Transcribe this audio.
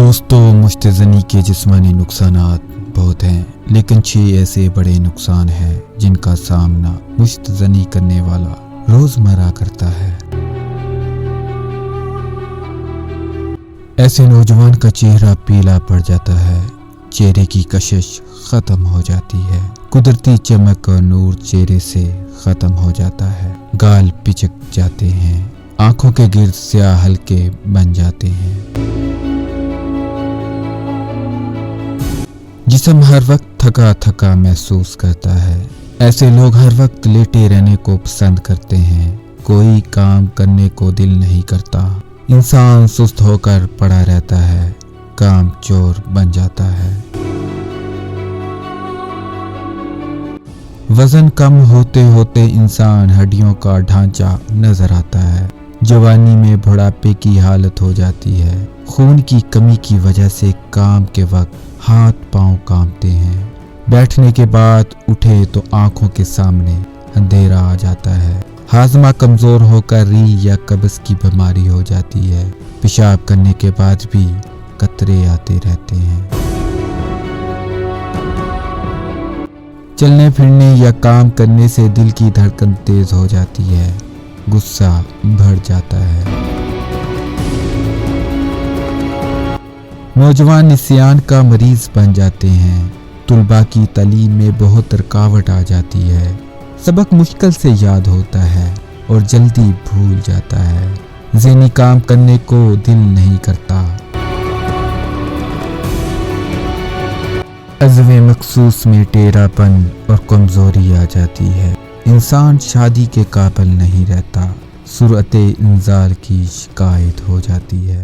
دوستوں، مشتزنی کے جسمانی نقصانات بہت ہیں، لیکن 6 ایسے بڑے نقصان ہیں جن کا سامنا مشتزنی کرنے والا روزمرہ کرتا ہے۔ ایسے نوجوان کا چہرہ پیلا پڑ جاتا ہے، چہرے کی کشش ختم ہو جاتی ہے، قدرتی چمک اور نور چہرے سے ختم ہو جاتا ہے، گال پچک جاتے ہیں، آنکھوں کے گرد سیاہ حلقے بن جاتے ہیں، جسم ہر وقت تھکا تھکا محسوس کرتا ہے۔ ایسے لوگ ہر وقت لیٹے رہنے کو پسند کرتے ہیں، کوئی کام کرنے کو دل نہیں کرتا، انسان سست ہو کر پڑا رہتا ہے، کام چور بن جاتا ہے۔ وزن کم ہوتے ہوتے انسان ہڈیوں کا ڈھانچہ نظر آتا ہے، جوانی میں بڑھاپے کی حالت ہو جاتی ہے، خون کی کمی کی وجہ سے کام کے وقت ہاتھ پاؤں کانپتے ہیں، بیٹھنے کے بعد اٹھے تو آنکھوں کے سامنے اندھیرا آ جاتا ہے، ہاضمہ کمزور ہو کر ری یا قبض کی بیماری ہو جاتی ہے، پیشاب کرنے کے بعد بھی قطرے آتے رہتے ہیں، چلنے پھرنے یا کام کرنے سے دل کی دھڑکن تیز ہو جاتی ہے، غصہ بڑھ جاتا ہے۔ نوجوان نسیان کا مریض بن جاتے ہیں، طلباء کی تعلیم میں بہت رکاوٹ آ جاتی ہے، سبق مشکل سے یاد ہوتا ہے اور جلدی بھول جاتا ہے، ذہنی کام کرنے کو دل نہیں کرتا، عضو مخصوص میں ٹیڑھا پن اور کمزوری آ جاتی ہے، انسان شادی کے قابل نہیں رہتا، سرعت انزال کی شکایت ہو جاتی ہے۔